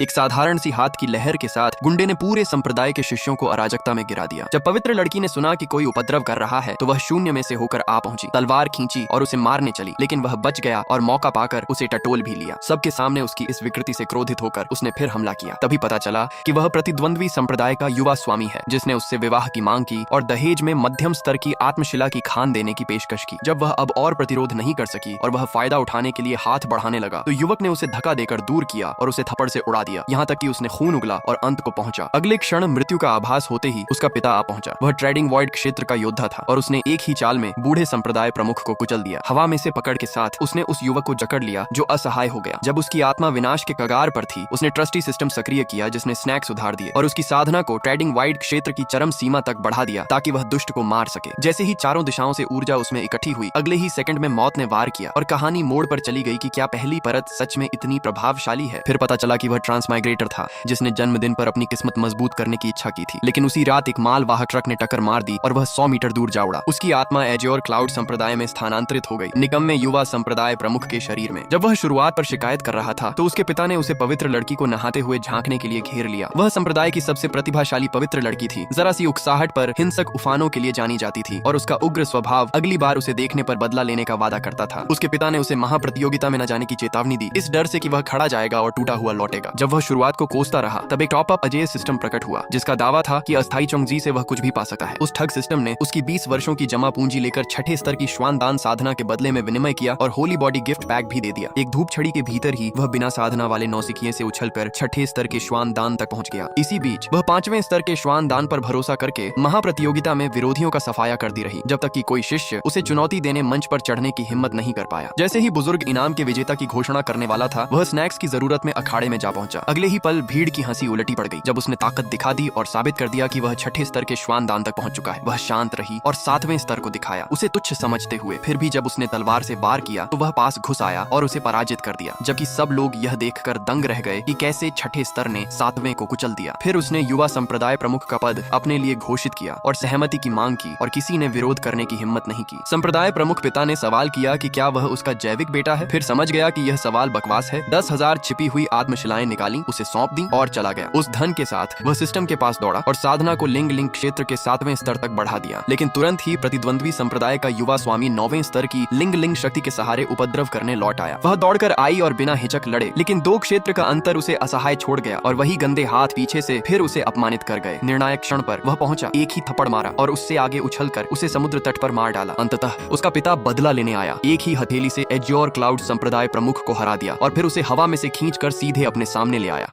एक साधारण सी हाथ की लहर के साथ गुंडे ने पूरे संप्रदाय के शिष्यों को अराजकता में गिरा दिया। जब पवित्र लड़की ने सुना कि कोई उपद्रव कर रहा है तो वह शून्य में से होकर आ पहुंची, तलवार खींची और उसे मारने चली, लेकिन वह बच गया और मौका पाकर उसे टटोल भी लिया। सबके सामने उसकी इस विकृति से क्रोधित होकर उसने फिर हमला किया। तभी पता चला कि वह प्रतिद्वंद्वी संप्रदाय का युवा स्वामी है, जिसने उससे विवाह की मांग की और दहेज में मध्यम स्तर की आत्मशिला की खान देने की पेशकश की। जब वह अब और प्रतिरोध नहीं कर सकी और वह फायदा उठाने के लिए हाथ बढ़ाने लगा तो युवक ने उसे धक्का देकर दूर किया और उसे थप्पड़ से उड़ा दिया, यहाँ तक कि उसने खून उगला और अंत को पहुंचा। अगले क्षण मृत्यु का आभास होते ही उसका पिता आ पहुंचा। वह ट्रेडिंग वॉइड क्षेत्र का योद्धा था और उसने एक ही चाल में बूढ़े संप्रदाय प्रमुख को कुचल दिया। हवा में से पकड़ के साथ उसने उस युवक को जकड़ लिया जो असहाय हो गया। जब उसकी आत्मा विनाश के कगार पर थी, उसने ट्रस्टी सिस्टम सक्रिय किया जिसने स्नैक सुधार दिए और उसकी साधना को ट्रेडिंग वाइड क्षेत्र की चरम सीमा तक बढ़ा दिया ताकि वह दुष्ट को मार सके। जैसे ही चारों दिशाओं से ऊर्जा उसमें इकट्ठी हुई, अगले ही सेकंड में मौत ने वार किया और कहानी मोड़ पर चली गई कि क्या पहली परत सच में इतनी प्रभावशाली है। फिर पता चला कि वह ट्रांसमाइग्रेटर था जिसने जन्मदिन पर अपनी किस्मत मजबूत करने की इच्छा की थी, लेकिन उसी रात एक माल वाहक ट्रक ने टक्कर मार दी और वह 100 मीटर दूर जा उड़ा। उसकी आत्मा एज्योर क्लाउड संप्रदाय में स्थानांतरित हो गई, निकम्मे युवा संप्रदाय प्रमुख के शरीर में। जब वह शुरुआत पर शिकायत कर रहा था तो उसके पिता ने उसे पवित्र लड़की को नहाते हुए झांकने के लिए घेर लिया। वह संप्रदाय की सबसे प्रतिभाशाली पवित्र लड़की थी, जरा सी उकसाहट पर हिंसक उफानों के लिए जानी जाती थी और उसका उग्र स्वभाव अगली बार उसे देखने पर बदला लेने का वादा करता था। उसके पिता ने उसे महाप्रतियोगिता में न जाने की चेतावनी दी, इस डर से कि वह खड़ा जाएगा और टूटा हुआ लौटेगा। जब वह शुरुआत को कोसता रहा तब एक टॉप अप अजय सिस्टम प्रकट हुआ जिसका दावा था कि अस्थाई चोंगजी से वह कुछ भी पा सकता है। उस ठग सिस्टम ने उसकी 20 वर्षों की जमा पूंजी लेकर छठे स्तर की श्वान दान साधना के बदले में विनिमय किया और होली बॉडी गिफ्ट पैक भी दे दिया। एक धूप छड़ी के भीतर ही वह बिना साधना वाले नौसिखिए से उछलकर छठे स्तर के श्वान दान तक पहुंच गया। इसी बीच वह 5वें स्तर के श्वान दान पर भरोसा करके महाप्रतियोगिता में विरोधियों का सफाया करती रही, जब तक कि कोई शिष्य उसे चुनौती देने मंच पर चढ़ने की हिम्मत नहीं कर पाया। जैसे ही बुजुर्ग इनाम के विजेता की घोषणा करने वाला था, वह स्नैक्स की जरूरत में अखाड़े में जा पहुंचा। अगले ही पल भीड़ की हंसी उलटी पड़ गई जब उसने ताकत दिखा दी और साबित कर दिया कि वह छठे स्तर के श्वान दान तक पहुंच चुका है। वह शांत रही और 7वें स्तर को दिखाया, उसे तुच्छ समझते हुए। फिर भी जब उसने तलवार से वार किया तो वह पास घुस आया और उसे पराजित कर दिया, जबकि सब लोग यह देखकर दंग रह गए कि कैसे छठे स्तर ने 7वें को कुचल दिया। फिर उसने युवा संप्रदाय प्रमुख का पद अपने लिए घोषित किया और सहमति की मांग की और किसी ने विरोध करने की हिम्मत नहीं की। संप्रदाय प्रमुख पिता ने सवाल किया कि क्या वह उसका जैविक बेटा है, फिर समझ गया कि यह सवाल बकवास है। 10,000 छिपी हुई आत्मशिलाएं निकाली, उसे सौंप दी और चला गया। उस धन के साथ वह सिस्टम के पास दौड़ा और साधना को लिंग लिंग क्षेत्र के 7वें स्तर तक बढ़ा दिया, लेकिन तुरंत ही प्रतिद्वंद्वी संप्रदाय का युवा स्वामी 9वें स्तर की लिंग लिंग शक्ति के सहारे उपद्रव करने लौट आया। वह दौड़कर आई और बिना हिचक लड़े, लेकिन 2 क्षेत्र का अंतर उसे असहाय छोड़ गया और वही गंदे हाथ पीछे से फिर उसे अपमानित कर गए। निर्णायक क्षण पर वह पहुंचा, एक ही थप्पड़ मारा और उससे आगे उछलकर उसे समुद्र तट पर मार डाला। अंततः उसका पिता बदला लेने आया, एक ही हथेली से एज्योर क्लाउड संप्रदाय प्रमुख को हरा दिया और फिर उसे हवा में से खींचकर सीधे अपने सामने ले आया।